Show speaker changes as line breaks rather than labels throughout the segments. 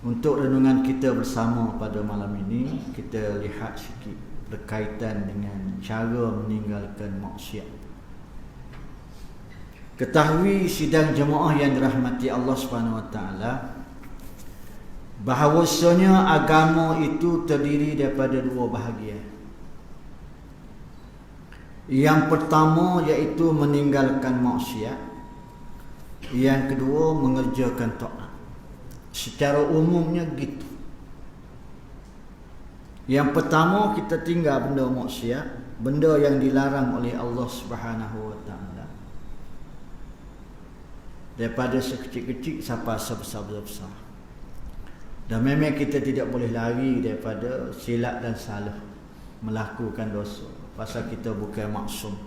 Untuk renungan kita bersama pada malam ini, kita lihat sikit berkaitan dengan cara meninggalkan maksiat. Ketahui sidang jemaah yang dirahmati Allah SWT, bahawasanya agama itu terdiri daripada dua bahagian. Yang pertama iaitu meninggalkan maksiat. Yang kedua mengerjakan taat. Secara umumnya gitu. Yang pertama, kita tinggal benda maksiat, benda yang dilarang oleh Allah Subhanahu Wa Taala. Daripada sekecil-kecil sampai sebesar-besar. Dan memang kita tidak boleh lari daripada silap dan salah melakukan dosa. Pasal kita bukan maksum.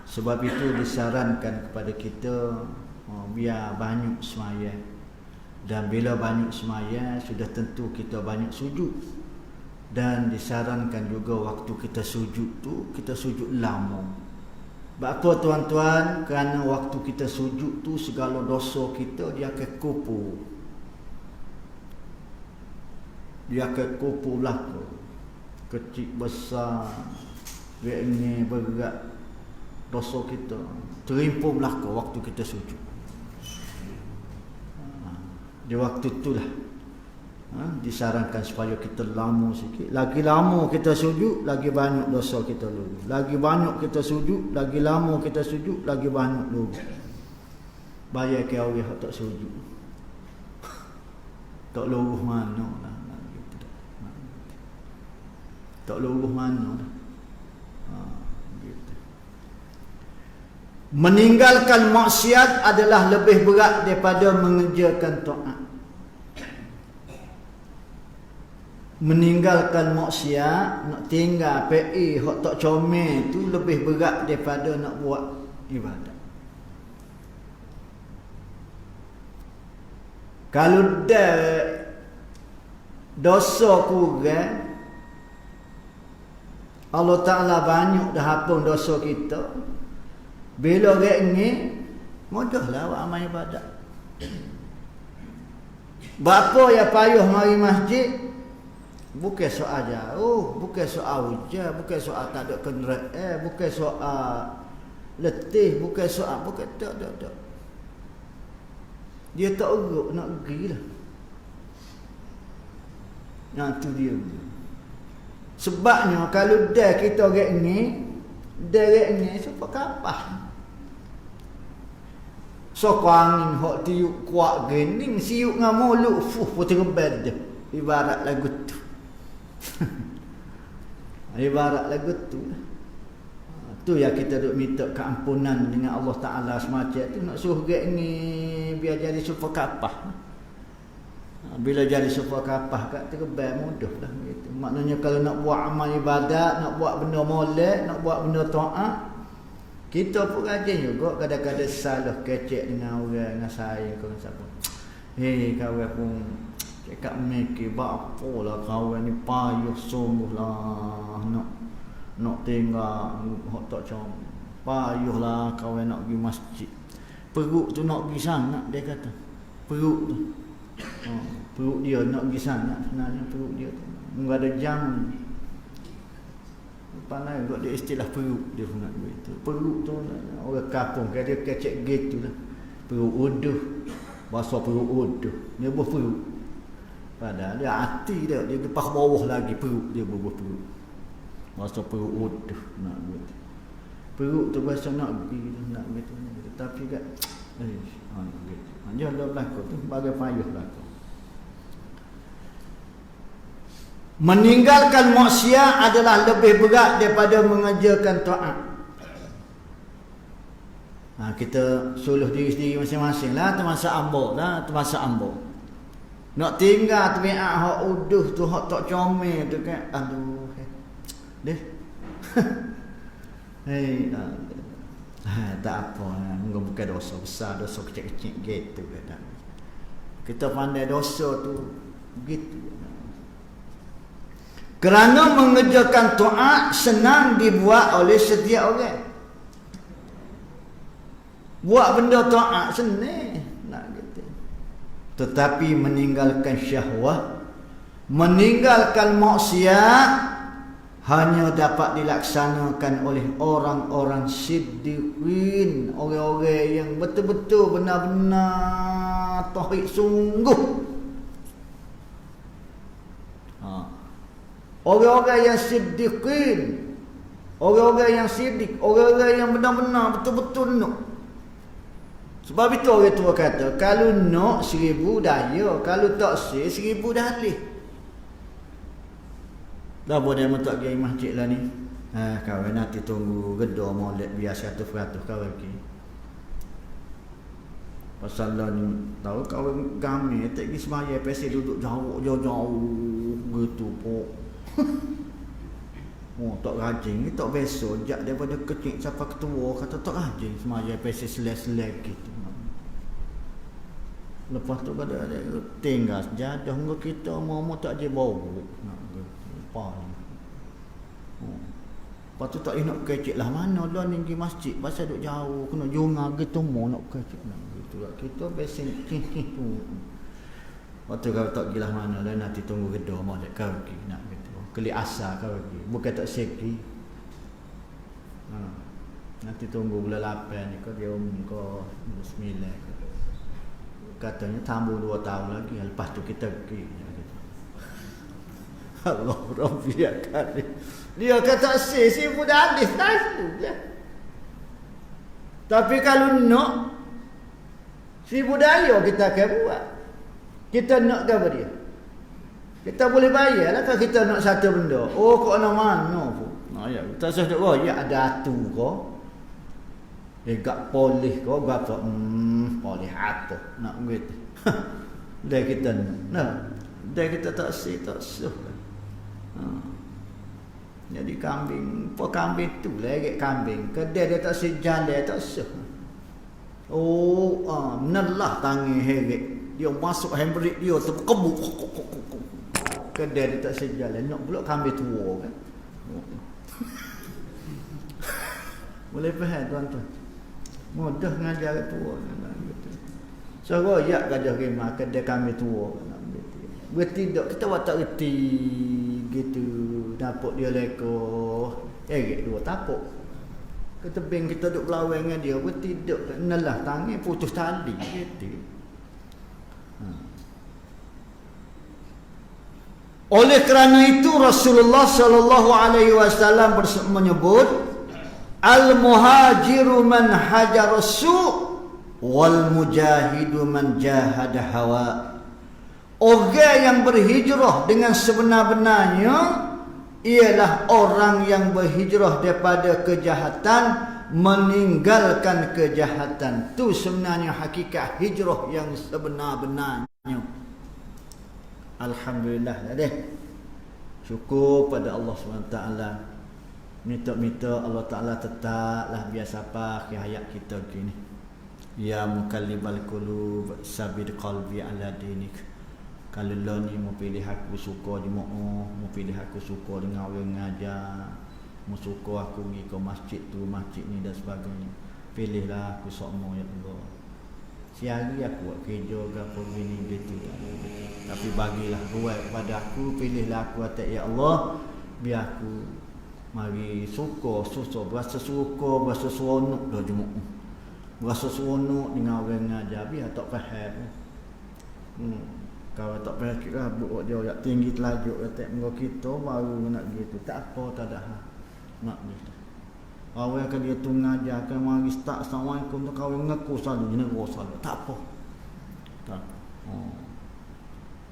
Sebab itu disarankan kepada kita biar banyak sembahyang. Dan bila banyak sembahyang, sudah tentu kita banyak sujud. Dan disarankan juga waktu kita sujud tu, kita sujud lama. Apa tuan-tuan? Kerana waktu kita sujud tu, segala dosa kita dia akan kupu. Dia akan kupu belaka. Kecil, besar, ini berat, dosa kita terimpun belaka waktu kita sujud. Di waktu itulah disarankan supaya kita lama sikit. Lagi lama kita sujud, lagi banyak dosa kita lalu. Lagi banyak kita sujud, lagi lama kita sujud, lagi banyak lalu. Bayar ke orang yang tak sujud. Tak luruh mana lah. Tak luruh mana lah. Meninggalkan maksiat adalah lebih berat daripada mengerjakan taat. Meninggalkan maksiat, nak tinggal PE hak tak comel tu lebih berat daripada nak buat ibadat. Kalau dah dosa kurang, Allah Ta'ala banyak dah hapus dosa kita. Bila orang ni, mudahlah buat amal ibadat. Bapa yang payuh mari masjid, bukan soal jauh, bukan soal hujan, bukan soal tak ada kenderaan, bukan soal letih, bukan soal, bukan tak. Dia tak urut nak pergi lah. Nah, tu dia. Sebabnya kalau dah kita orang ni supaya kapah. So angin hok tiup kuat gening siuk dengan mulut putih rebel dia. Ibarat lagu tu. Ibarat lagu tu. Tu yang kita duk minta keampunan dengan Allah Taala semacam tu, nak suruh ni biar jadi supaya kapah. Bila jadi supaya kapah kat terbang mudahlah gitu. Maknanya kalau nak buat amal ibadat, nak buat benda molek, nak buat benda taat, kita pun rajin juga kadang-kadang salah kecek dengan orang, dengan saya ke dengan siapa. Kawan pun cakap mikir apa lah kawan ni payah sungguh lah nak tinggal hak tak comel. Payah lah kawan nak pergi masjid. Perut tu nak pergi sangat dia kata. Perut tu. Perut dia nak pergi sangat sebenarnya perut dia tu. Enggak ada jam. Pandai buat dia istilah perut dia nak begitu. Perut tu orang kampung dia kecek gitu lah. Perut uduh. Bahasa perut uduh. Dia buah perut. Padahal dia hati dia lepas bawah lagi perut dia buah perut. Bahasa perut uduh nak begitu. Perut tu bahasa nak begitu. Tapi kat begitu. Jangan berlaku tu bagai payuh berlaku. Meninggalkan maksiat adalah lebih berat daripada mengerjakan taat. Kita suluh diri sendiri masing-masing lah, termasuk ambo lah, termasuk ambo. Nak tinggal tabiat hak uduh tu, hak tak comel tu kan. Aduh. Deh. Tak apa, bukan dosa besar, dosa kecil-kecil gitu kan. Kita pandai dosa tu gitu. Kerana mengerjakan taat senang dibuat oleh setiap orang. Buat benda taat senang nak gitu. Tetapi meninggalkan syahwat, meninggalkan maksiat hanya dapat dilaksanakan oleh orang-orang siddiqin, orang-orang yang betul-betul benar-benar tauhid sungguh. Orang-orang yang siddiqin, orang-orang yang siddiq, orang-orang yang benar-benar betul-betul nak. Sebab itu orang tua kata, kalau nak 1000 daya, kalau tak 1000 dalih. Dah boleh mentak pergi masjid lah ni. Kawan nanti tunggu gedor maulid biar 100% kawan lagi. Pasal lah ni tahu kawan kami tak pergi semaya pesi duduk jauh gitu pok. Oh tak rajin ni tak besok jak daripada kecil sampai ketua kata tak rajin semaya pesi selai-selai gitu. Lepas tu kada ada tinggal jadah dengan kita mau tak je bau nak apa ni. Lepas tu tak nak kecik lah mana lah ni pergi masjid pasal duk jauh kena junga gitu mau nak kecik nak gitu lah kita besen tu. Waktu kau tak gilah mana lah nanti tunggu gedor mau nak kau pergi nak gitu. Keli asar kau pergi bukan tak seki. Nanti tunggu bulan 8 ni kau dia kau 9 katanya tambah 2 tahun lagi lepas tu kita pergi. Allah Rabbiakan dia kata si budak hadis lalu lah. Tapi kalau nak si budaya kita akan buat. Kita nak ke apa dia? Kita boleh bayar lah kalau kita nak satu benda. Oh kok nak mana pun. Ya, kita sudah ya ada atu kau. Gak polih kau berapa? Polih apa? Nak gitu. Dia kita nak. Dia kita tak suh. Jadi kambing, kambing tu lagi kambing. Kedai dia tak sejalan tak suh. Oh, menelah tangi heret. Dia masuk hembrik dia terkebuk. Kedai dia tak sejalan. Nak pula kambing tua kan. Boleh faham tuan-tuan? Mudah ngajar tua gitu. So royak gajah rimah kedai kambing tua gitu. Bertindak kita buat tak reti gitu. Dapat dia lekor. Dua tapuk. Ketebing kita duduk belawang dengan dia bertindak nelah tangan putus tali gitu. Oleh kerana itu Rasulullah sallallahu alaihi wasallam menyebut al-muhajiru man hajara su' wal mujahidu man jahada hawa. Orang yang berhijrah dengan sebenar-benarnya ialah orang yang berhijrah daripada kejahatan meninggalkan kejahatan. Tu sebenarnya hakikat hijrah yang sebenar-benarnya. Alhamdulillah dah deh. Syukur pada Allah SWT. Minta Allah Ta'ala tetaplah biasa apa hayat kita gini. Ya mukallibal qulub sabir qalbi ala dinik. Kalau lo ni mau pilih aku suka di mau pilih aku suka dengan orang ngajar, mau suka aku pergi ke masjid tu, masjid ni dan sebagainya. Pilihlah aku sokmo ya Allah. Siari aku buat kerja ke apa gini gitu. Tapi bagilah ruang kepada aku, pilihlah aku atas ya Allah, biar aku mari suka, berasa suka, berasa seronok dah jumuk. Berasa seronok dengan orang ngajar, biar tak faham. Kalau tak payah kira buat dia nak tinggi telajuk kata muka kita baru nak gitu. Tak apa tak ada nak gitu. Awak akan dia tu ngajar akan mari start assalamualaikum tu kau mengaku selalu jenis selalu. Tak apa. Tak.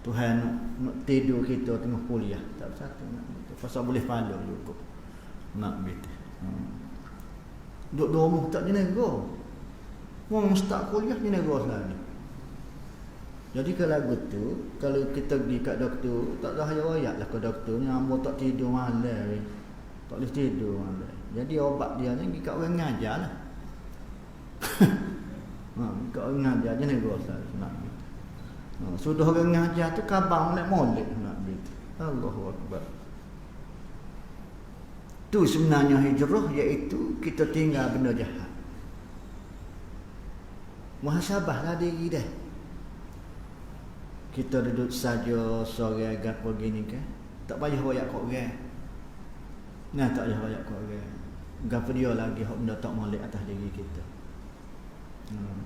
Tuhan nak tidur kita tengah kuliah. Tak satu nak gitu. Pasal boleh pahala juga. Nak gitu. Duduk rumah tak jenis go. Wong start kuliah jenis go selalu. Jadi kalau gitu, kalau kita pergi kat doktor, tak dah royak lah ke doktor ni, ambo tak tidur malam. Tak boleh tidur malam. Jadi obat dia ni pergi kat orang ngajar lah. Kat orang ngajar je ni gosal nak gitu. Sudah orang ngajar tu kabang molek nak gitu. Allahu Akbar. Tu sebenarnya hijrah iaitu kita tinggal benda jahat. Muhasabahlah diri dah. kita duduk saja sore gapo gini ke, tak payah royak kok orang. Nah, tak payah royak kok orang. Gapo dia lagi hak benda tak molek atas diri kita.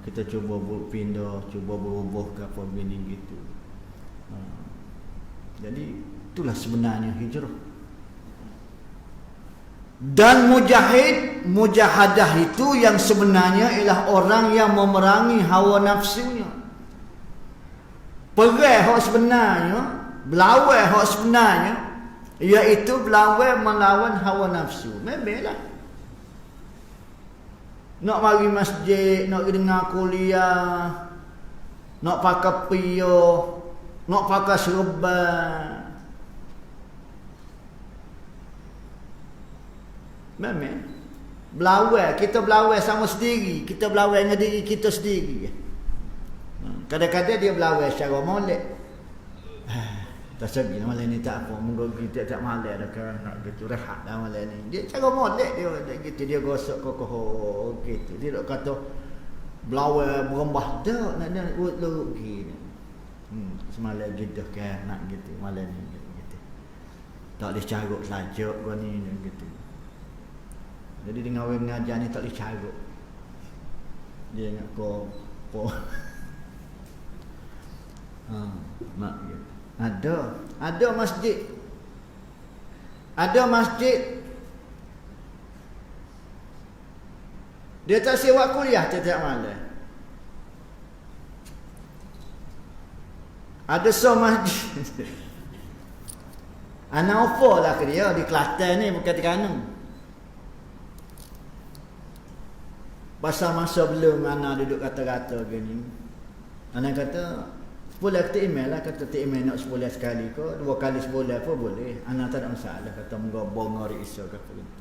Kita cuba pindah, cuba berubah gapo gini gitu. Jadi itulah sebenarnya hijrah. Dan mujahadah itu yang sebenarnya ialah orang yang memerangi hawa nafsunya. Perang hak sebenarnya, berlawan hak sebenarnya, iaitu berlawan melawan hawa nafsu. Memanglah. Nak mari masjid, nak dengar kuliah, nak pakai pio, nak pakai serban. Memang berlawan, kita berlawan sama sendiri, kita berlawan dengan diri kita sendiri. Kadang-kadang dia berlawan secara molek. Tak segi malam ni tak apa, mungkin kita tak malam dah kan nak gitu rehat dah malam ni. Dia cara molek dia gitu, dia gosok kokoh gitu. Dia tak kata berlawan berembah dak nak urut gini. Semalam gitu kan nak gitu malam ni gitu. Tak boleh carut saja gua ni gitu. Jadi dengan orang mengajar ni tak boleh carut. Dia ingat kau mak gitu. Ada masjid. Ada masjid. Dia tak sewa kuliah tiap malam. Ada masjid. Anak apa lah ke dia di Kelantan ni bukan di Terengganu. Masa belum anak duduk kata-kata gini. Anak kata sebulan kita email lah, kata tak email nak sebulan sekali ke, 2 kali sebulan pun boleh. Anak tak ada masalah, kata menggabung hari isu kata gitu.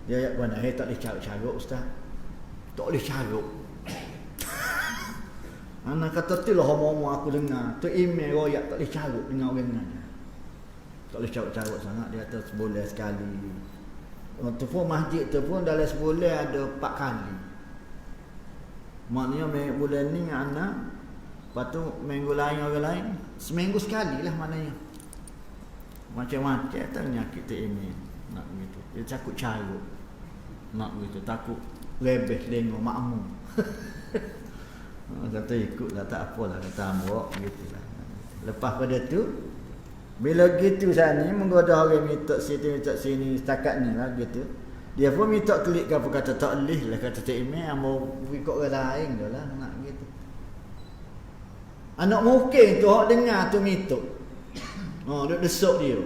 Dia ayat mana, tak boleh carut ustaz. Tak boleh carut. Anak kata tu lah homo aku dengar, tu email royak tak boleh carut dengan orang lain. Tak boleh carut sangat, dia kata sebulan sekali. Waktu pun masjid tu pun dalam sebulan ada 4 kali. Maknanya bulan ni anak, lepas tu minggu lain orang lain, seminggu sekali lah maknanya. Macam-macam tak penyakit tu ini. Nak begitu. Dia takut carut. Nak begitu. Takut lebih lengok makmum. Kata ikutlah tak apalah. Kata ambok gitu lah. Lepas pada tu, bila gitu sana ni, menggoda orang minta sini, setakat ni lah gitu. Dia pun minta klik ke apa, kata tak boleh lah, kata tak email, mau ikut orang lain dah lah, nak gitu. Anak mungkin tu hak dengar tu minta. Duk desuk dia.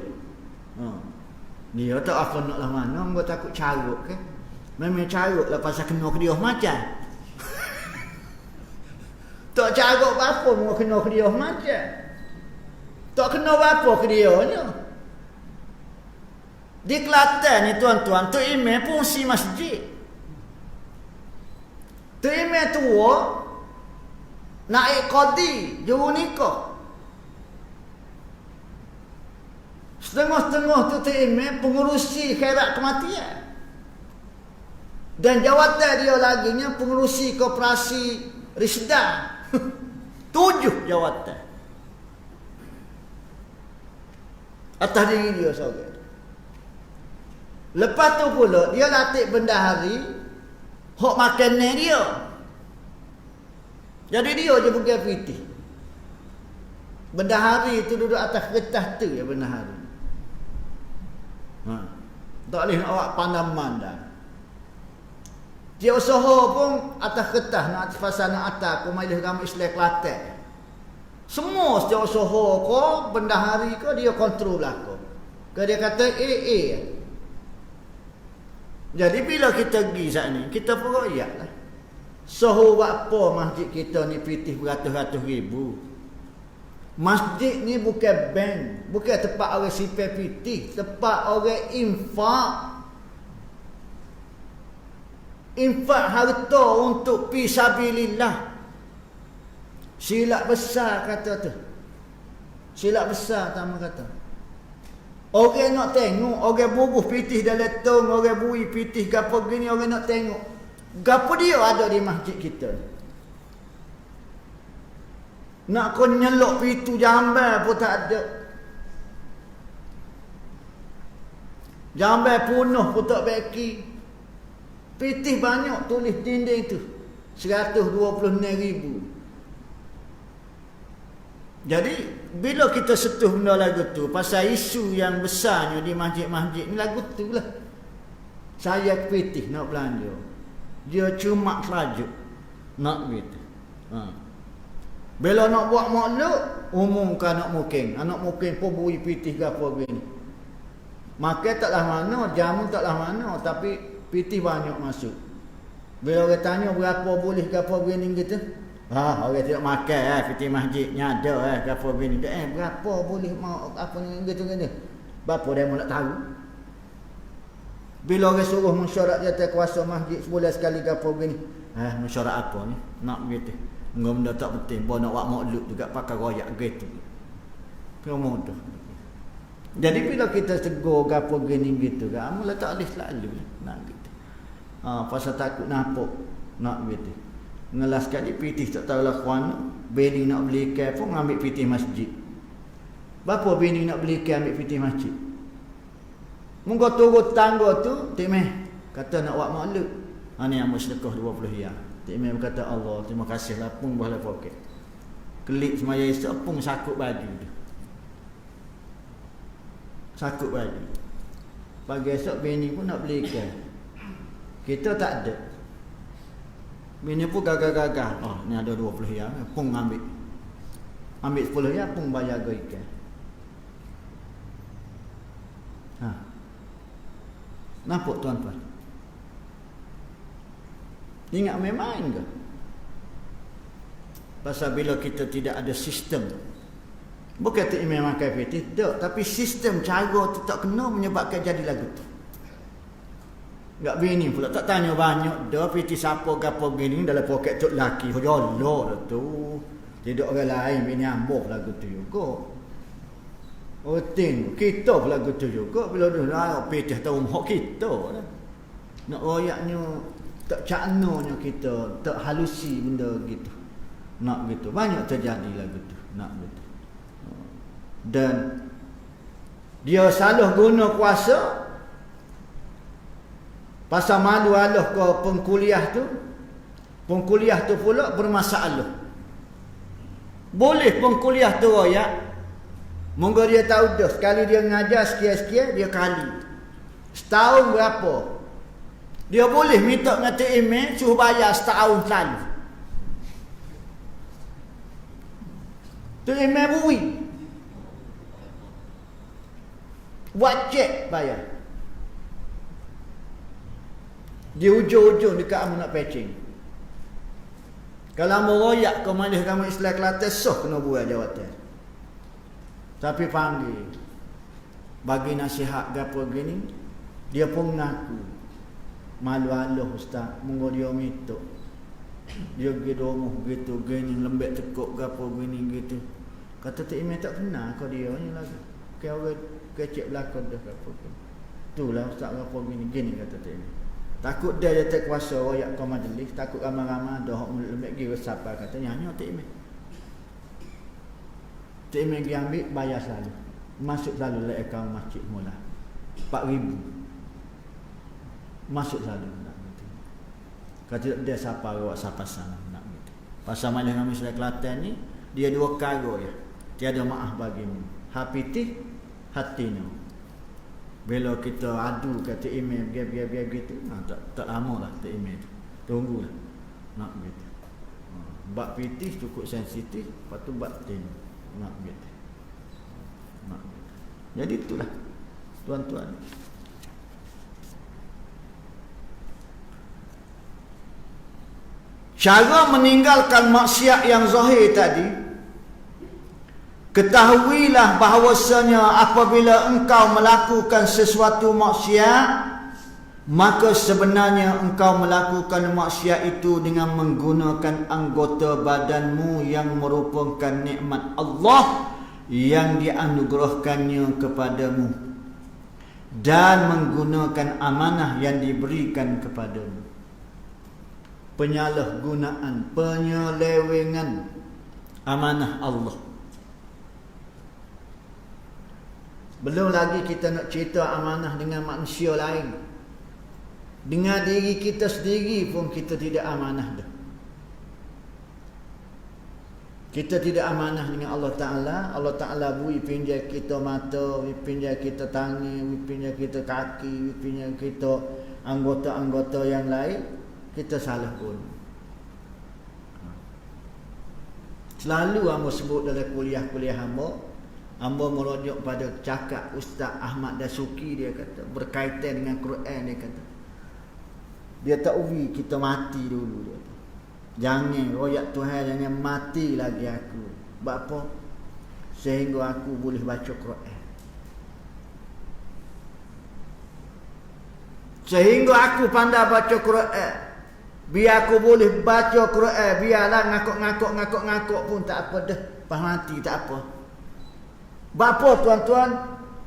Dia tak apa nak lah mana, gua takut carut ke. Memang carut lah pasal kena ke dia macam. Tak carut apa mau kena ke dia macam. Tak kena apa ke dia nya. Di Kelantan ni tuan-tuan, tu imam fungsi masjid. Tu imam tua naik qadi, juru nikah. Setengah-setengah tu imam pengurusi khairat kematian. Dan jawatan dia lagi nya pengurusi koperasi Risda. 7 jawatan. Atas diri dia seorang. Lepas tu pula dia latih bendahari hok makanan dia. Jadi dia je bukan pitih. Bendahari tu duduk atas kertas tu ya bendahari. Tak boleh nak awak pandaman dah. Dia usaha pun atas kertas nak atas pasal nak atas Majlis Agama Islam Kelantan. Semua setiap usaha ko bendahari ko dia kontrol aku. Kalau dia kata AA. Jadi bila kita pergi saat ni, kita pun royak lah. Soho apa masjid kita ni pitih beratus-ratus ribu. Masjid ni bukan bank, bukan tempat orang sipir pitih, tempat orang infak. Infak harta untuk fisabilillah. Silap besar kata tu. Silap besar tamu kata. Orang nak tengok, orang bubuh pitih dalam tong, orang bui pitih gapo gini, orang nak tengok. Gapo dia ada di masjid kita. Nak kau nyelok pintu jamban pun tak ada. Jamban penuh pun tak beki. Pitih banyak tulis dinding tu. 126,000. Jadi bila kita sentuh benda lagu tu, pasal isu yang besarnya di masjid-masjid ni lagu tu lah. Saya pitih nak belanja. Dia cuma saja nak gitu. Bila nak buat makhluk, umumkan anak mukim. Anak mukim pun bui pitih ke apa begini. Makan taklah mana, jamu taklah mana, tapi pitih banyak masuk. Bila orang tanya berapa boleh ke apa begini gitu. Orang tidak makan pitih masjidnya ada ke apa begini. Berapa boleh mau apa ni gitu-gitu. Berapa dia mau nak tahu? Bila orang suruh mesyuarat di atas kuasa masjid sebulan sekali ke apa begini. Mesyuarat apa ni? Nak gitu. Enggak benda tak penting. Bawa nak buat makluk juga pakai royak gitu. Kamu tu. Jadi bila kita tegur ke apa begini gitu kan, mula tak boleh selalu nak gitu. Pasal takut nampak nak gitu. Ngelas kali pitih tak tahulah kuana. Bini nak beli ikan pun ambil pitih masjid. Berapa bini nak beli ikan ambil pitih masjid? Mungkin turut tangga tu, Tik Meh kata nak buat makluk. Ni yang sedekah 20 riyal. Tik Meh berkata, Allah, terima kasih lah pun boleh poket. Kelik semaya esok pun sakut baju tu. Sakut baju. Pagi esok bini pun nak beli ikan. Kita tak ada. Bini pun gagah-gagah. Ni ada 20 riyal, pun ambil. Ambil 10 riyal pun bayar go ikan. Nampak tuan-tuan? Ingat main-main ke? Pasal bila kita tidak ada sistem. Bukan tu imam makan pitih, tak. Tapi sistem cara tu tak kena menyebabkan jadi lagu tu. Enggak bini pula tak tanya banyak dah pitih siapa ke apa begini dalam poket tok laki. Allah dah tu. Tidak orang lain bini ambuh lagu tu juga. Kita pula gitu juga. Bila dah pitih tahu hak kita lah. Nak royaknya tak caknanya kita, tak halusi benda gitu. Nak gitu. Banyak terjadi lah gitu. Nak gitu. Dan dia salah guna kuasa pasal malu alah ke pengkuliah tu. Pengkuliah tu pula bermasalah. Boleh pengkuliah tu royak. Mungkin dia tahu dah, sekali dia mengajar sekian-sekian, dia kali. Setahun berapa? Dia boleh minta dengan email, suruh bayar setahun selalu. Tu email bui. Buat cek, bayar. Di ujung-ujung dekat kamu nak patching. Kalau mau royak kau malih kamu Islam Kelantan, soh kena buat jawatan. Tapi panggil bagi nasihat gapo gini, dia pun ngaku malu Allah ustaz, monggo dia minta dia pergi rumah gitu gini lembek tekuk gapo gini gitu. Kata tak imam tak pernah kau dia ni lagi kau orang kecek belakang dah gapo gini. Itulah ustaz gapo gini kata tak imam. Takut dia tak kuasa royak kau majlis, takut ramai-ramai dah lembek gi siapa kata nyanyi tak imam. Tak imam pergi ambil, bayar selalu. Masuk selalu dalam akaun masjid mula. 4,000. Masuk selalu. Kata dia siapa awak siapa sana. Nak gitu. Pasal Majlis Kami Islam Kelantan ni, dia dua perkara ya. Tiada maaf bagimu. Hapiti, hatinya. Bila kita adu kata imam biar gitu, tak lama lah tak imam tu. Tunggulah. Nak gitu. Bab pitih cukup sensitif, lepas tu bab tin. Nak gitu. Nak gitu. Jadi itulah tuan-tuan. Cara meninggalkan maksiat yang zahir tadi, ketahuilah bahawasanya apabila engkau melakukan sesuatu maksiat, maka sebenarnya engkau melakukan maksiat itu dengan menggunakan anggota badanmu yang merupakan nikmat Allah yang dianugerahkannya kepadamu dan menggunakan amanah yang diberikan kepadamu. Penyalahgunaan, penyelewengan amanah Allah. Belum lagi kita nak cerita amanah dengan manusia lain. Dengan diri kita sendiri pun kita tidak amanah dah. Kita tidak amanah dengan Allah Ta'ala. Allah Ta'ala beri pinjai kita mata, pinjai kita tangan, pinjai kita kaki, pinjai kita anggota-anggota yang lain. Kita salah pun. Selalu hamba sebut dalam kuliah-kuliah hamba merujuk pada cakap Ustaz Ahmad Dasuki, dia kata berkaitan dengan Quran. Dia kata dia tak ubi kita mati dulu. Dia kata, jangan royak Tuhan, jangan mati lagi aku. Sebab apa? Sehingga aku boleh baca Quran. Sehingga aku pandai baca Quran. Biar aku boleh baca Quran, biarlah ngakuk pun tak apa dah. Pas mati tak apa. Bapa tuan-tuan,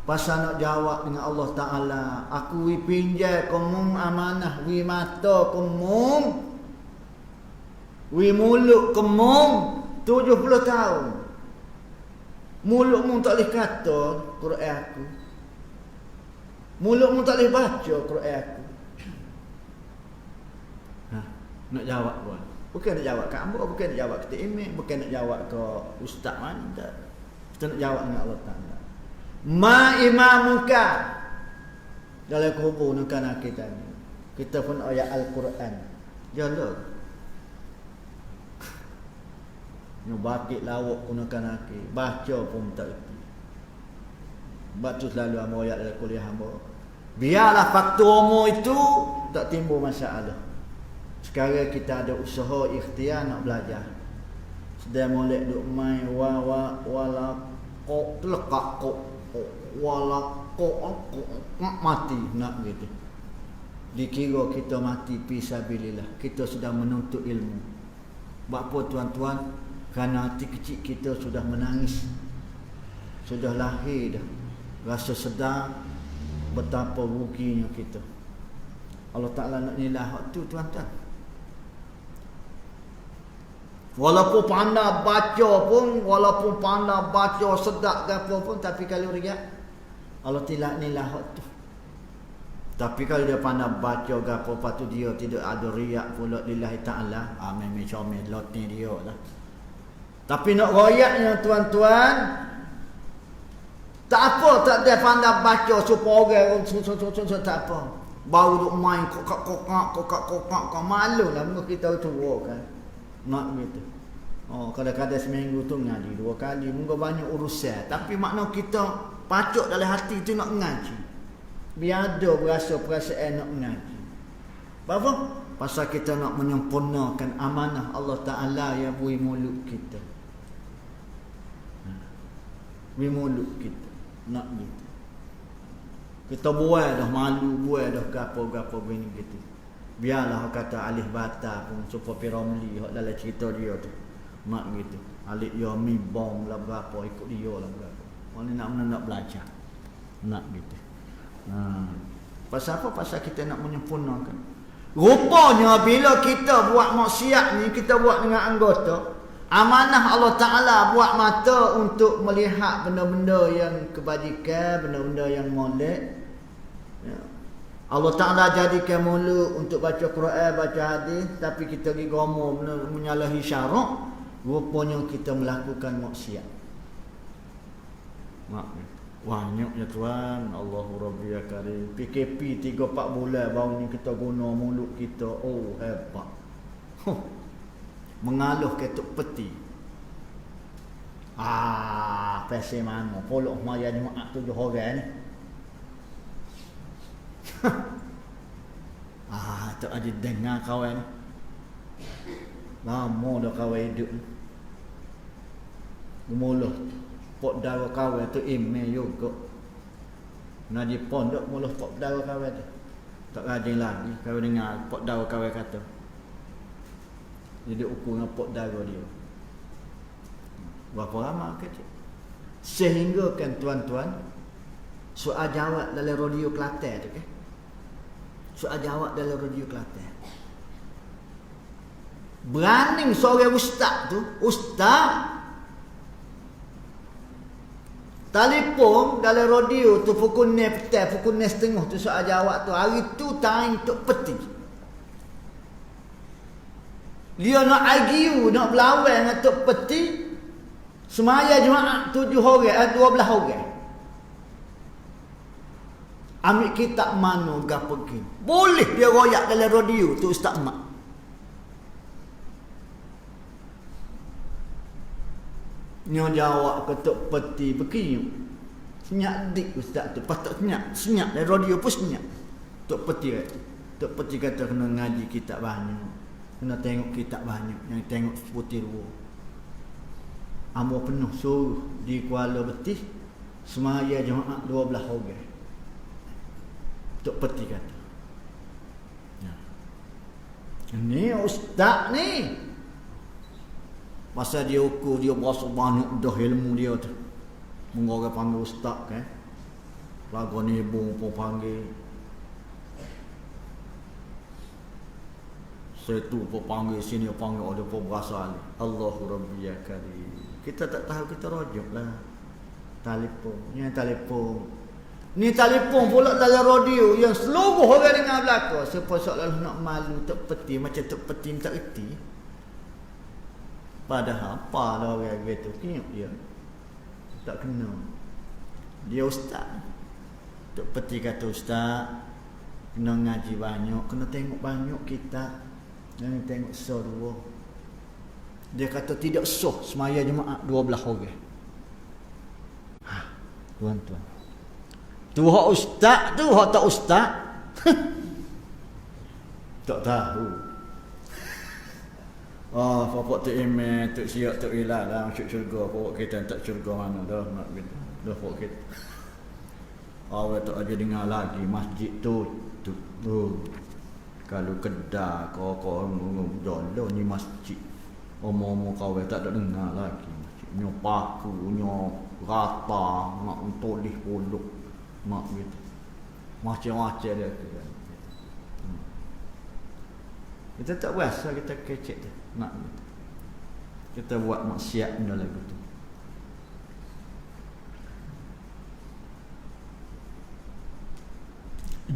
pasal nak jawab dengan Allah Ta'ala. Aku pinjai kamu amanah, wi mata kamu, wi mulut kamu 70 tahun. Mulutmu tak boleh kata Quran aku. Mulutmu tak boleh baca Quran aku. Nak jawab pun. Bukan nak jawab kat hamba, bukan nak jawab ke email, bukan nak jawab ke ustaz mana, tak. Kita nak jawab dengan Allah Ta'ala. Ma imamuka. Dalam kubur nukan kita ni. Kita pun ayat Al-Quran. Jalan. Nak bakit lawak pun nukan aki. Baca pun tak erti. Baca selalu hamba ayat dalam kuliah hamba. Biarlah faktor umur itu tak timbul masalah. Sekarang kita ada usaha ikhtiar nak belajar. Sedang molek duk mai wala kok lekak kok wala kok mati nak gitu. Dikira kita mati fisabilillah. Kita sudah menuntut ilmu. Bapa tuan-tuan, kerana hati kecil kita sudah menangis. Sudah lahir dah. Rasa sedar betapa ruginya kita. Allah Ta'ala nak nilai hak tu tuan-tuan. Walaupun pandai baca pun, walaupun pandai baca sedap ke apa pun, tapi kalau riak, Allah tidak nilai hak tu. Tapi kalau dia pandai baca ke apa, lepas tu dia tidak ada riak pula lillahi ta'ala, memang comel lotnya dia lah. Tapi nak royaknya tuan-tuan, tak apa, tak ada pandai baca supaya orang tak apa. Baru duk main kokak, malu lah muka kita tua kan. Nak gitu. Kadang-kadang seminggu tu ngaji 2 kali, mungkin banyak urusan. Tapi makna kita pacuk dalam hati tu nak ngaji. Biar ada berasa perasaan nak ngaji. Apa? Pasal kita nak menyempurnakan amanah Allah Ta'ala yang beri mulut kita. Beri mulut kita. Nak gitu. Kita buat dah malu, buat dah gapo-gapo begini gitu. Biarlah kata alih bata pun supaya Piramli hak dalam cerita dia tu. Mak gitu. Alih Yomi bom lah berapa ikut dia lah berapa. Mana nak belajar. Nak gitu. Pasal apa? Pasal kita nak menyempurnakan. Rupanya bila kita buat maksiat ni, kita buat dengan anggota, amanah Allah Ta'ala buat mata untuk melihat benda-benda yang kebajikan, benda-benda yang molek. Ya. Allah Ta'ala jadikan mulut untuk baca Quran, baca hadis, tapi kita pergi gomo menyalahi syarak, rupanya kita melakukan maksiat. Banyaknya tuan, Allahu Rabbi ya Karim. PKP 3-4 bulan baru ni kita guna mulut kita. Oh hebat. Mengaluh ketuk peti. Pasal mana? Polok maya Jumaat 7 orang ni. Tak ada dengar kawan. Lama dah kawan hidup. Muluh pot darah kawan tu email juga. Naji pondok muluh pot darah kawan tu. Tak rajin lagi kalau dengar pot darah kawan kata. Jadi ukur dengan pot darah dia. Berapa ramai kecil. Sehingga kan tuan-tuan, soal jawab dalam radio Kelantan tu kan. Soal jawab dalam radio Kelantan. Berani seorang ustaz tu, ustaz Telefon dalam radio tu pukul 9 petang, pukul 9.30 tu soal jawab tu. Hari tu time tok peti. Dia nak argue, nak berlawan dengan tok peti. Semaya jemaah 7 orang, 12 orang. Ambil kitab mana gak pergi. Boleh dia royak dalam radio tu Ustaz Mak. Nyo jawab ke tok peti berkinyum. Senyap dik Ustaz tu. Patut senyap dari radio pun senyap. Tok peti kata kena ngaji kitab banyak. Kena tengok kitab banyak. Yang tengok putih dua. Amor penuh suruh di Kuala Betis. Semaya jemaah 12 orang. Tok peti kata. Ini Ustaz ni. Masa dia ukur, dia berasa banyak dah ilmu dia tu. Mengorang panggil Ustaz kan. Lagu ni ibu pun panggil. Setu pun panggil, sini panggil, ada pun berasa ni. Allahu Rabbi ya Karim. Kita tak tahu, kita rojok lah. Telefon. Ni telefon. Ni telefon pula dalam radio yang seluruh orang dengar belakang. Siapa seolah nak malu, tak peti. Macam tak peti, tak reti. Padahal apa lah orang gitu, kinyuk dia. Tak kena. Dia Ustaz. Tok peti kata Ustaz, kena ngaji banyak, kena tengok banyak kita. Jangan tengok sah dua. Dia kata tidak sah semaya jemaah 12 orang. Tuan-tuan. Tu hak Ustaz tu, hak tak Ustaz. Tak tahu. Pokok tu email, tu siap, tu ilah lah masuk syurga. Pokok kita tak syurga mana dah nak gitu. Dah pokok kita. Awak tak aja dengar lagi masjid tu. Kalau Kedah kau jolo ni masjid. Omong-omong kau tak ada dengar lagi. Nyo paku, nyo rata, nak tulis puluk, mak gitu. Macam-macam dia tu. Kita tak biasa kita kecek tu. Nak gitu. Kita buat maksiat benda lagu tu.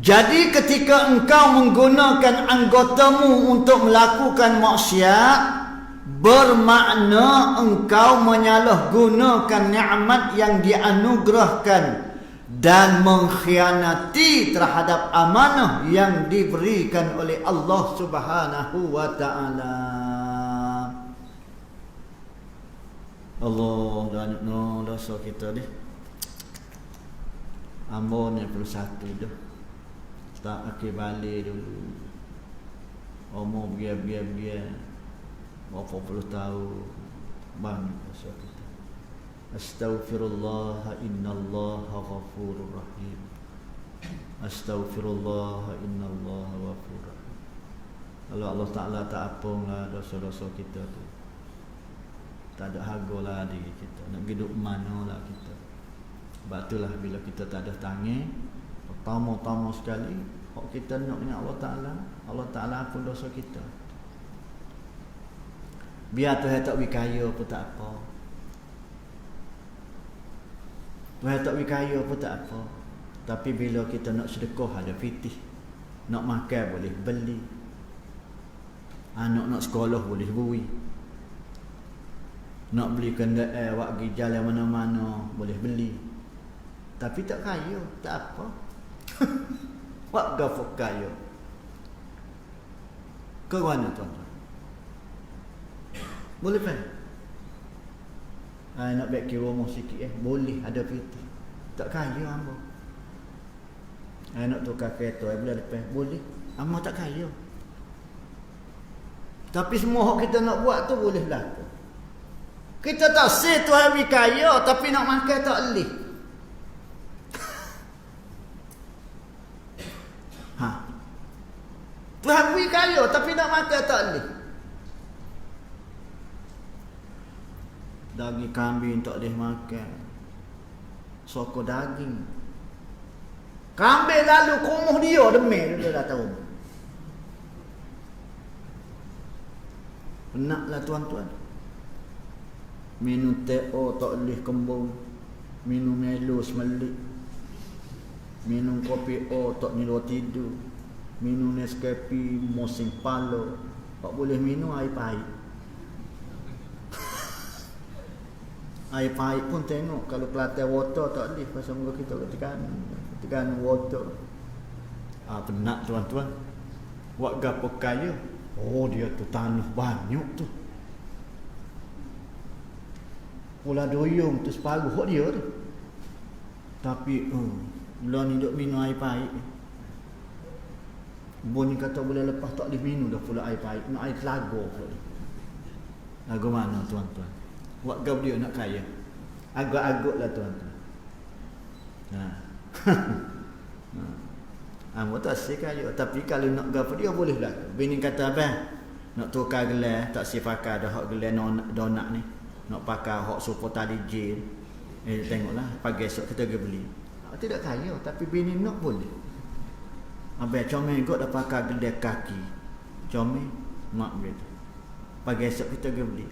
Jadi ketika engkau menggunakan anggotamu untuk melakukan maksiat, bermakna engkau menyalahgunakan nikmat yang dianugerahkan dan mengkhianati terhadap amanah yang diberikan oleh Allah Subhanahu wa taala. Allah dan no dosa kita ni. Ambon yang perlu satu dah. Tak akhir balik dulu. Umur biar. Berapa puluh tahun banyak dosa kita. Astaghfirullah innallaha ghafurur rahim. Astaghfirullah innallaha ghafurur rahim. Kalau Allah Ta'ala tak ampunglah dosa-dosa kita tu, tak ada hargalah diri kita. Nak hidup manalah kita. Sebab itulah bila kita tak ada tangan, pertama-tama sekali hak kita nak dengan Allah Ta'ala ampun dosa kita. Biar Tuhan tak wikaya pun tak apa. Tuhan tak wikaya pun tak apa. Tapi bila kita nak sedekah ada fitih. Nak makan boleh beli. Anak nak sekolah boleh beri. Nak beli kenderaan awak pergi jalan mana-mana boleh beli. Tapi tak kaya, tak apa. Wak gafuk kaya. Ke mana tuan-tuan? Boleh kan? Nak baik kira rumah sikit boleh ada fitih. Tak kaya hamba. Nak tukar kereta bulan depan boleh. Hamba tak kaya. Tapi semua hak kita nak buat tu boleh berlaku. Kita tak say Tuhan beri kaya tapi nak makan tak boleh. Tuhan beri kaya tapi nak makan tak boleh. Daging kambing tak boleh makan. Soko daging. Kambing lalu kumuh dia demam dia dah tahu. Penatlah tuan-tuan. Minum teh tak boleh kembung. minum melo semelik, minum kopi tak nilo tidur, minum Nescafe musim palo, tak boleh minum air pahit. Air pahit pun tengok kalau Kelantan water tak boleh pasal muka kita tekan water. Penat tuan-tuan. Buat gapo kaya? Oh, dia tu tanah banyak tu. Pula doyong tu separuh hak dia tu. Tapi bila ni duk minum air pahit. Bunyi kata boleh lepas tak boleh minum dah pula air pahit. Nak air telaga pula. Lagu mana tuan-tuan? Buat gap dia nak kaya. Agak-agak lah tuan-tuan. Tak si kaya. Tapi kalau nak gap dia boleh lah. Bini kata apa? Nak tukar gelar, tak si pakai dah hak gelar donat ni. Nak pakai hak super tali jil. Tengoklah pagi esok kita pergi beli. Tidak kaya tapi bini nak boleh. Abang comel kot dah pakai gelar kaki. Comel mak gitu. Pagi esok kita pergi beli.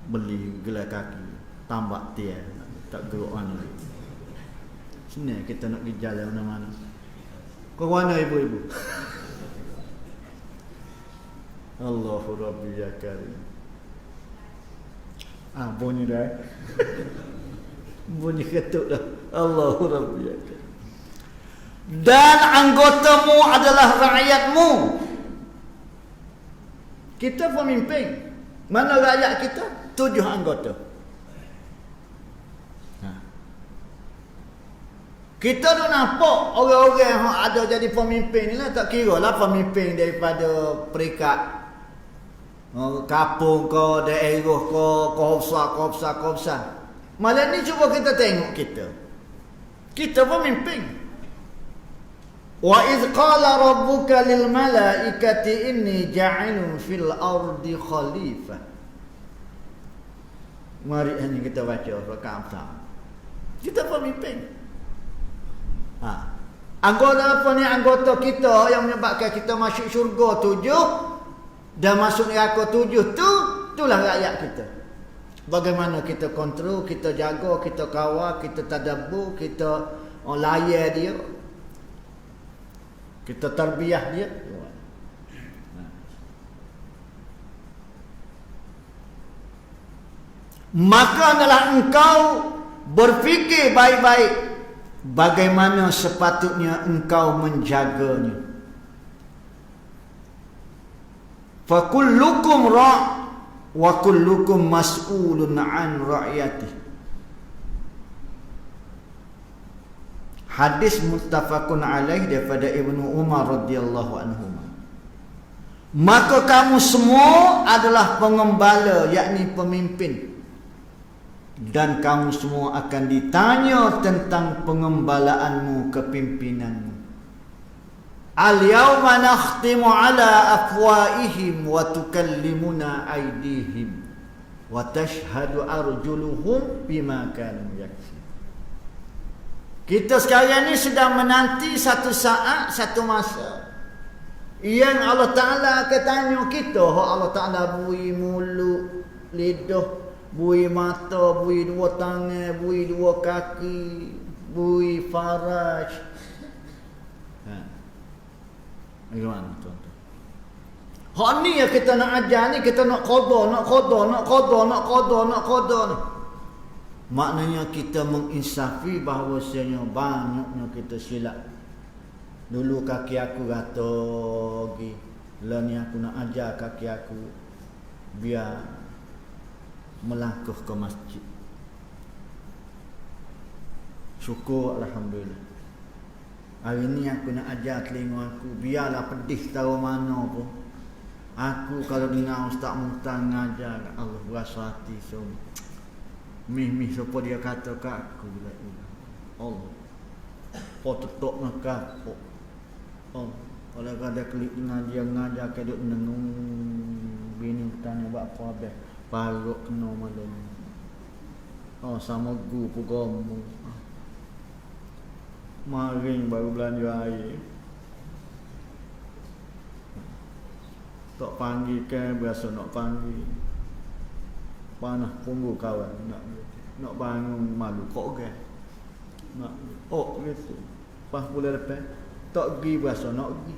Beli gelar kaki, tambah tiar, tak geruk mana. Sini kita nak pergi jalan mana-mana. Kau mana ibu-ibu? Allahu Rabbi ya Karim. Bunyi dah. Bunyi ketuk dah. Allahu Rabbi ya Karim. Dan anggotamu adalah rakyatmu. Kita pemimpin. Mana rakyat kita? 7 anggota. Kita dah nampak orang-orang yang ada jadi pemimpin ni lah. Tak kira lah pemimpin daripada peringkat kapung ke, daerah ke, kohsa. Malam ni cuba kita tengok kita. Kita pemimpin. Wa idh qala rabbuka lil malaikati inni ja'ilun fil ardi khalifah. Mari ini kita baca rakaat pertama. Kita pemimpin. Anggota apa ni? Anggota kita yang menyebabkan kita masuk syurga 7 dan masuk neraka 7 itulah rakyat kita. Bagaimana kita kontrol, kita jaga, kita kawal, kita tadabbur, kita layan dia. Kita tarbiyah dia. Maka adalah engkau berfikir baik-baik bagaimana sepatutnya engkau menjaganya. Fa kullukum ra' wa kullukum mas'ulun 'an ra'yatihi. Hadis muttafaqun alaih daripada Ibnu Umar radhiyallahu anhu. Maka kamu semua adalah pengembala, yakni pemimpin. Dan kamu semua akan ditanya tentang pengembalaanmu, kepimpinanmu. Al-yawma nakhtimu ala afwaihim wa tukallimuna aydihim wa tashhadu arjuluhum bima kanu yaksibun. Kita sekarang ni sedang menanti satu saat, satu masa yang Allah Ta'ala akan tanya kita. Allah Ta'ala bui mulut, lidah, bui mata, bui 2 tangan, bui 2 kaki, bui faraj. Bagaimana tuan-tuan? Hak ni yang kita nak ajar ni, kita nak qada ni. Maknanya kita menginsafi bahawasanya banyaknya kita silap. Dulu kaki aku kata pergi. Lah ni aku nak ajar kaki aku biar melangkah ke masjid. Syukur alhamdulillah. Hari ni aku nak ajar telinga aku, biarlah pedih tahu mana pun. Aku kalau dengar Ustaz Muhtar ngajar, Allah berasa hati semua. Mih siapa dia kata kat aku bila Allah. Tutup nak kapok. Kalau ada klik dengan dia ngajar ke duk nenung bini tanya buat apa habis. Paruk kena malam. Sama gu pegamu. Maring baru belanja air. Tak panggil kan biasa nak panggil. Panah punggu kawan nak. nak bangun malu kok kan. Nak gitu. Pas bulan lepas tak pergi berasa nak pergi.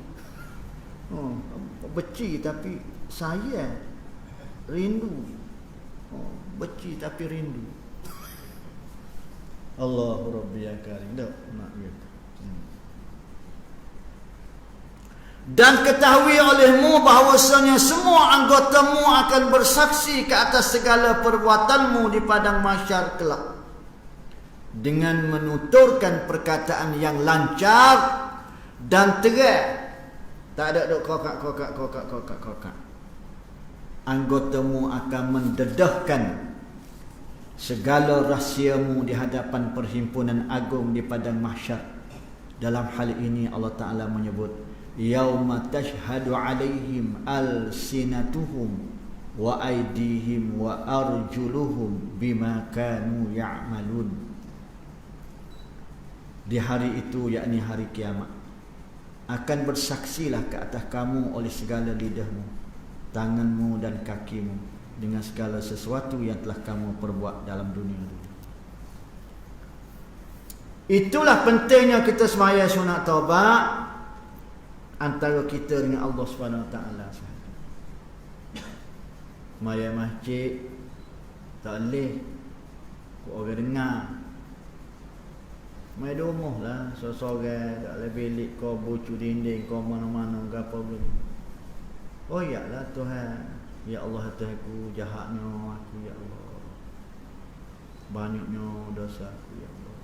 Beci tapi sayang, rindu. Beci tapi rindu. Allahu Rabbi ya Karim. Tak nak gitu. Dan ketahui olehmu bahawasanya semua anggotamu akan bersaksi ke atas segala perbuatanmu di padang mahsyar kelak, dengan menuturkan perkataan yang lancar dan terang. Tak ada dok kokak. Anggotamu akan mendedahkan segala rahsiamu di hadapan perhimpunan agung di padang mahsyar. Dalam hal ini Allah Ta'ala menyebut yauma tashhadu alaihim alsinatuhum wa aydihim wa arjuluhum bima kanu ya'malun. Di hari itu, yakni hari kiamat, akan bersaksilah ke atas kamu oleh segala lidahmu, tanganmu dan kakimu dengan segala sesuatu yang telah kamu perbuat dalam dunia. Itulah pentingnya kita sembahyang sunat taubat antara kita dengan Allah Subhanahu Wa Taala. Sembahyang masjid tak boleh kau orang dengar. Mai domoh lah seorang tak boleh bilik kau bucu dinding kau mana-mana gapo pun. Oh ya lah Tuhan, ya Allah Tuhanku, jahatnya aku ya Allah, banyaknya dosa aku ya Allah,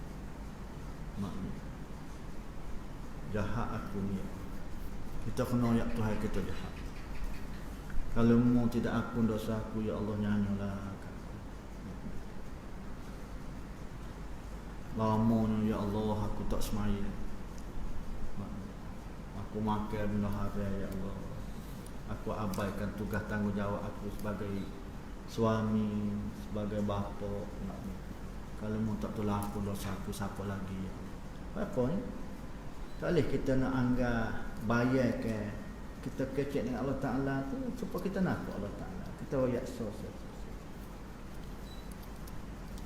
maafkan jahat aku ni. Kita kena ya Tuhan kita jahat. Kalau mu tidak ampun dosa aku ya Allah, nyanyilah lama ya Allah aku tak semaya, aku makan benda haram ya Allah, aku abaikan tugas tanggungjawab aku sebagai suami, sebagai bapa. Kalau mu tak tolong aku dosa aku, siapa lagi ya? Apa ni? Tak boleh kita nak anggap bayar ke kita kecek dengan Allah Ta'ala tu supaya kita nampak Allah Ta'ala, kita royak sos.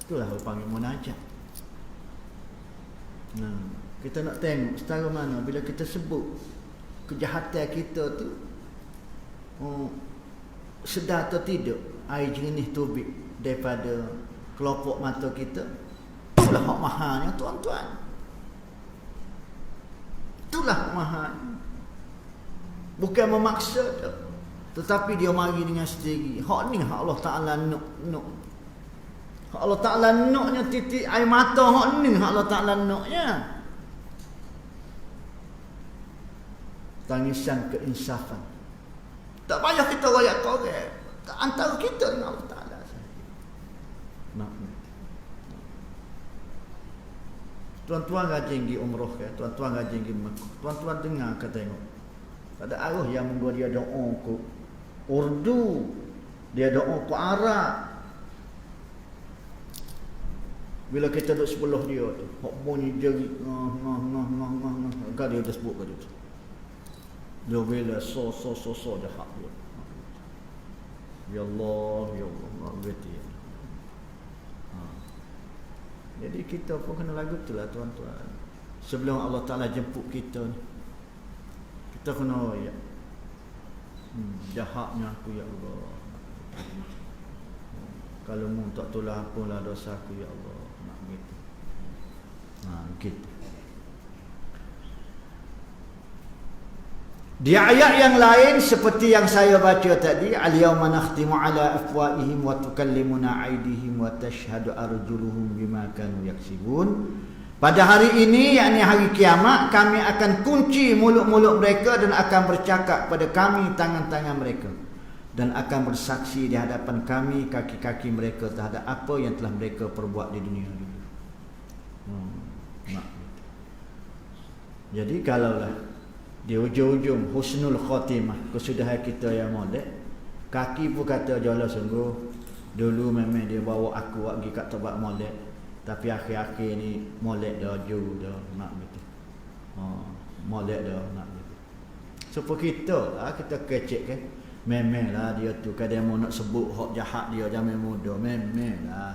Itulah orang panggil munajat. Nah, kita nak tengok setara mana bila kita sebut kejahatan kita tu sedar atau tidak air jernih tubik daripada kelopak mata kita. Itulah hak mahalnya tuan-tuan. Itulah mahal. Bukan memaksa tu, tetapi dia mari dengan sendiri. Hak ni hak Allah Ta'ala nak. Hak Allah Ta'ala naknya titik air mata, hak ni hak Allah Ta'ala naknya. Tangisan keinsafan. Tak payah kita royak korek. Antara kita dengan Allah Ta'ala. Nak. Tuan-tuan rajin pergi umrah ke, tuan-tuan rajin pergi Mekah. Tuan-tuan dengar ke tengok. Ada arwah yang membuat dia doa ke Urdu, dia doa ke Arab. Bila kita duduk sebelah dia tu, hok bunyi jeri kan dia dah sebut ke dia tu. Dia bila so jahat dia. Ya Allah, berarti. Jadi kita pun kena lagu tu lah tuan-tuan. Sebelum Allah Ta'ala jemput kita ni, kita kena ya jahatnya aku ya Allah. Kalau mu tak tolong apalah dosa aku ya Allah. Nak gitu. Gitu. Di ayat yang lain seperti yang saya baca tadi, al-yawma nakhtimu ala afwahihim wa tukallimuna aydihim wa tashhadu arjuluhum bima kanu yaksibun. Pada hari ini, yakni hari kiamat, kami akan kunci mulut-mulut mereka dan akan bercakap pada kami tangan-tangan mereka, dan akan bersaksi di hadapan kami kaki-kaki mereka terhadap apa yang telah mereka perbuat di dunia ini. Jadi kalaulah di ujung-ujung husnul khatimah, kesudahan kita yang molek, kaki pun kata jala sungguh, dulu memang dia bawa aku pergi kat tempat molek, tapi akhir-akhir ni molek dah jauh dah nak gitu. Molek dah nak gitu. Supaya kita lah, kita kecek kan. Memang lah dia tu kadang mau nak sebut hak jahat dia zaman muda, memang lah.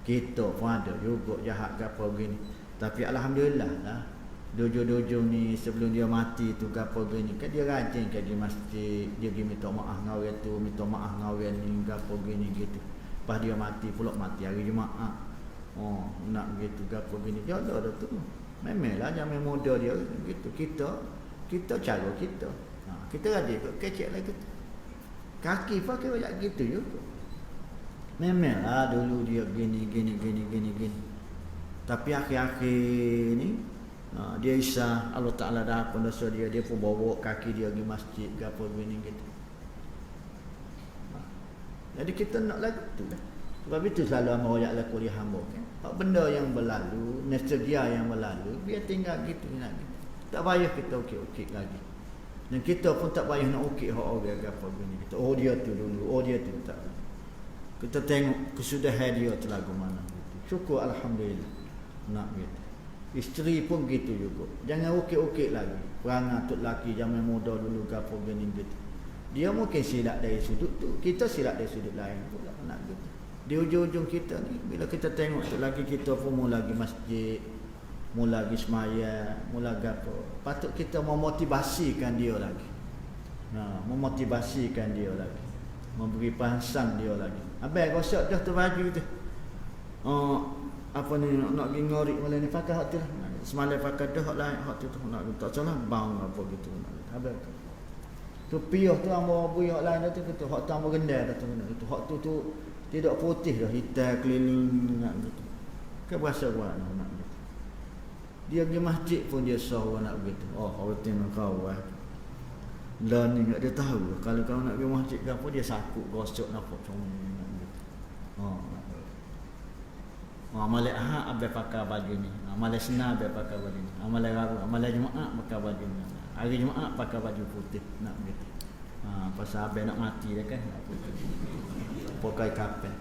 Kita pun ada juga jahat ke apa begini. Tapi alhamdulillah lah. Dojo-dojo ni sebelum dia mati tu ke apa begini, kan dia rajin pergi masjid, dia pergi minta maaf dengan orang tu, minta maaf dengan orang ni ke apa begini gitu. Lepas dia mati pula mati hari Jumaat. Oh, nak gitu ke apa begini. Dia ada tu. Memanglah zaman muda dia gitu. Kita cara kita. Kita rajin kecek lah kita. Kaki pakai banyak gitu juga. Memanglah dulu dia gini. Tapi akhir-akhir ni dia isah Allah Ta'ala dah apa dosa dia pun bawa kaki dia pergi masjid ke apa begini gitu. Jadi kita nak lagu tu lah. Sebab itu selalu amal royak laku di hamba kan. Benda yang berlalu, nostalgia yang berlalu, biar tinggal gitu lagi. Tak payah kita ukit-ukit lagi. Dan kita pun tak payah nak ukit orang ke apa begini. Kita, dia tu dulu, dia tu tak. Kita tengok kesudahan dia tu lagu mana gitu. Syukur alhamdulillah. Nak gitu. Isteri pun gitu juga. Jangan ukit-ukit lagi. Perangai tok laki zaman muda dulu ke apa begini gitu. Dia mungkin silap dari sudut tu, kita silap dari sudut lain pula nak gitu. Di ujung-ujung kita ni bila kita tengok tok laki kita pun mula lagi masjid, mula lagi semaya, mula apa. Patut kita memotivasikan dia lagi. Memotivasikan dia lagi. Memberi pansang dia lagi. Abang rosak dah tu baju tu. Apa ni nak pergi ngorek malam ni pakai hak tu lah. Semalam pakai dah hak lain hak tu nak tak salah bang apa gitu nak. Abang tu. Tu piah tu ambo bui hak lain tu tu hak tu ambo gendal tu tu hak tu tidak putih dah hitam keliling nak gitu. Ke berasa buat nak gitu. Dia pergi masjid pun dia suruh nak begitu. Orang tengok kau lah ni tak dia tahu kalau kau nak pergi masjid ke apa dia sakut gosok nampak macam nak gitu. Amalai Ahad abang pakai baju ni. Amalai Senin abang pakai baju ni. Amalai Rabu, amalai Jumaat pakai baju ni. Hari Jumaat pakai baju putih nak gitu. Pasal abang nak mati dah kan. Pakai kapen.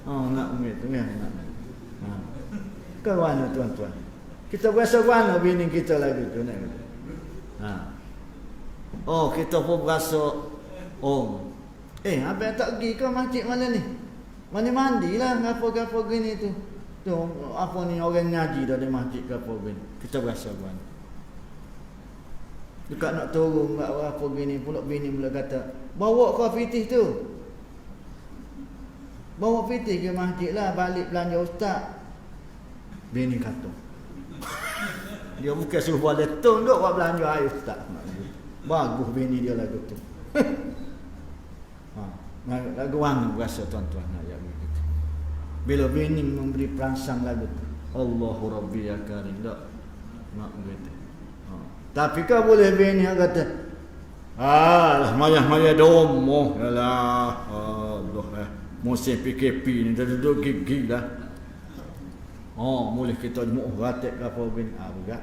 Nak gitu kan. Ke mana tuan-tuan? Kita berasa mana bini kita lagi tu nak. Kita pun berasa abang tak pergi ke masjid malam ni? Mandi lah gapo-gapo gini tu. Tu apa ni orang ngaji dah di masjid ke apa gini. Kita berasa buat. Dekat nak turun kat apa gini pula bini mula kata, "Bawa kau fitih tu." Bawa fitih ke masjid lah balik belanja ustaz. Bini kata. Dia bukan suruh buat letong duk buat belanja air ustaz. Bagus bini dia lagu tu. Lagu mana berasa tuan-tuan nak yang begitu. Bila bini memberi perangsang lagu tu, Allahu Rabbi ya Karim tak nak begitu. Tapi kau boleh bini yang kata, maya domo yalah Allah musim PKP ni dah duduk gigi lah. Boleh kita mau ratik ke apa bini bukan.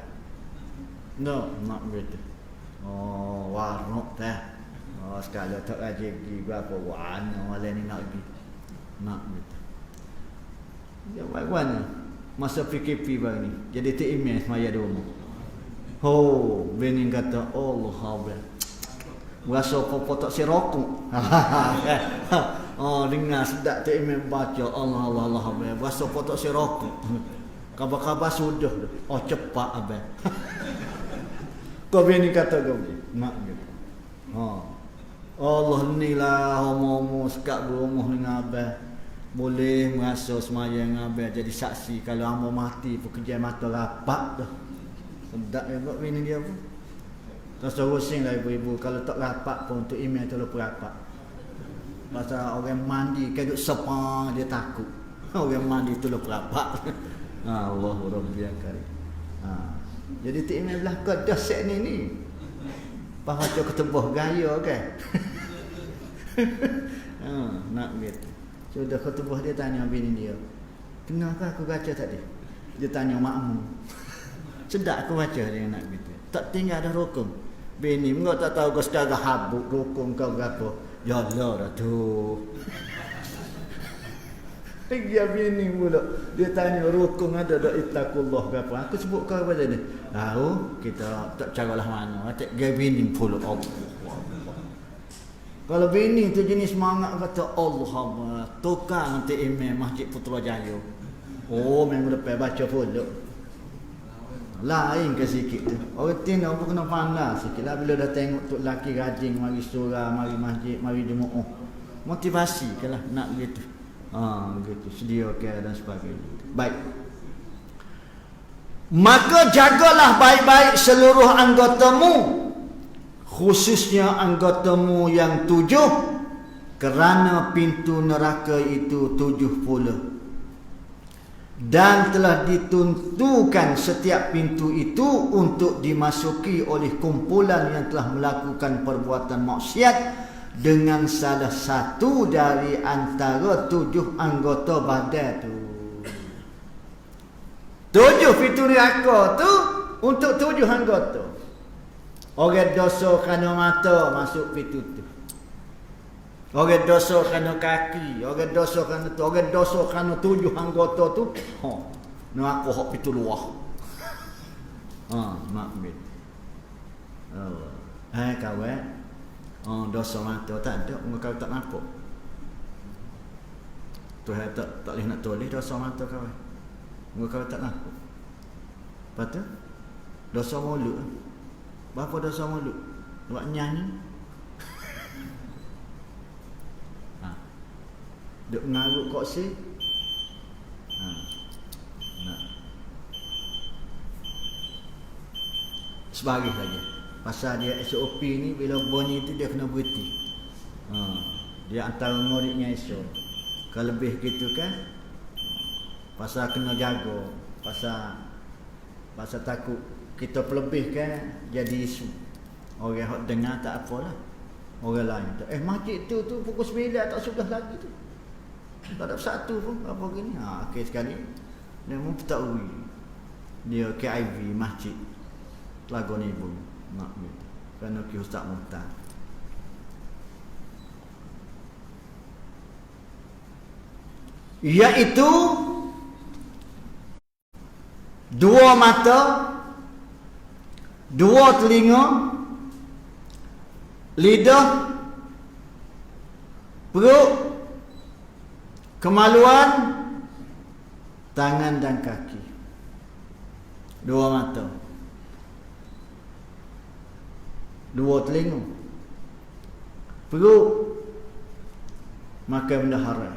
Nak begitu. Warnok dah. Sekali tak rajin pergi berapa warna malam ni nak pergi. Nak gitu. Ya bagaimana? Masa PKP baru ni. Jadi tak email semaya dulu. Bini kata Allah habis. Berasa apa tak sirokuk. Dengar sedap tak email baca Allah habis. Berasa apa tak sirokuk. Kabar-kabar sudah. Cepat abang. Kau bini kata kau. Nak gitu. Allah ni lah homo sekat berumah dengan abang. Boleh merasa semaya dengan abang jadi saksi kalau hamba mati pekerjaan mata rapat dah. Sedap ya buat bini dia pun. Rasa rusing lah ibu-ibu kalau tak rapat pun untuk email tu lupa rapat. Pasal orang mandi kaduk sepa dia takut. Orang mandi tu lupa rapat. Allahu Rabbi ya Karim. Jadi tu email belah kau dah set ni. Bahawa ketebah gaya kan. Nak gitu. Sudah ketebah dia tanya bini dia. Kenapa aku baca tadi? Dia tanya makmu. Sedap aku baca dia nak gitu. Tak tinggal ada rukun. Bini engkau tak tahu kau secara habuk rukun kau berapa. Ya Allah dah tu. Dia bini pula. Dia tanya rukun ada tak ittaqullah berapa. Aku sebut kau apa tadi? Tahu kita tak caralah mana. Tak dia bini pula. Kalau bini tu jenis semangat kata Allah tukar nanti imam Masjid Putrajaya. Oh minggu depan baca follow. Lain ke sikit tu. Orang tina pun kena pandai sikit lah bila dah tengok tok lelaki rajin mari surah, mari masjid, mari jemaah. Motivasi ke lah nak begitu. Begitu sediakan dan sebagainya. Baik. Maka jagalah baik-baik seluruh anggotamu, khususnya anggotamu yang 7, kerana pintu neraka itu 70. Dan telah ditentukan setiap pintu itu untuk dimasuki oleh kumpulan yang telah melakukan perbuatan maksiat dengan salah satu dari antara 7 anggota badan tu. 7 pintu neraka tu untuk 7 anggota. Orang dosa kerana mata masuk pintu tu. Orang dosa kerana kaki, orang dosa kerana tu, orang dosa kerana 7 anggota tu. Neraka hak pintu luar. Makmid. Kawan. Dosa mata tak ada, kau tak nampak. Tuhan tak boleh nak tulis dosa mata kawan. Kau tak nampak. Lepas tu dosa mulut. Berapa dosa mulut? Buat nyanyi. Duk ngarut kursi. Sebagai saja. Pasal dia SOP ni bila bunyi tu dia kena berhenti. Dia antara muridnya esok. Kalau lebih gitu kan, pasal kena jaga. Pasal takut kita pelebihkan jadi isu. Orang hok dengar tak apalah. Orang lain tu, masjid tu pukul 9 tak sudah lagi tu. Tak ada satu pun apa gini. Okey sekali. Dia mengetahui. Dia KIV masjid Lagon Ibu. Makmud. Kerana ki Ustaz Muhtar. Iaitu 2 mata, 2 telinga, lidah, perut, kemaluan, tangan dan kaki. 2 mata, 2 telinga, perut, makan benda haram,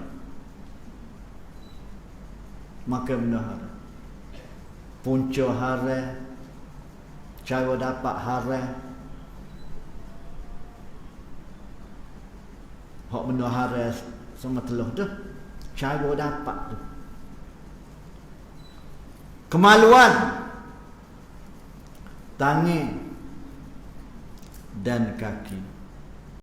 makan benda haram, punca haram, cara dapat haram, hak benda haram sama telah tu, cara dapat tu. Kemaluan, tangan dan kaki.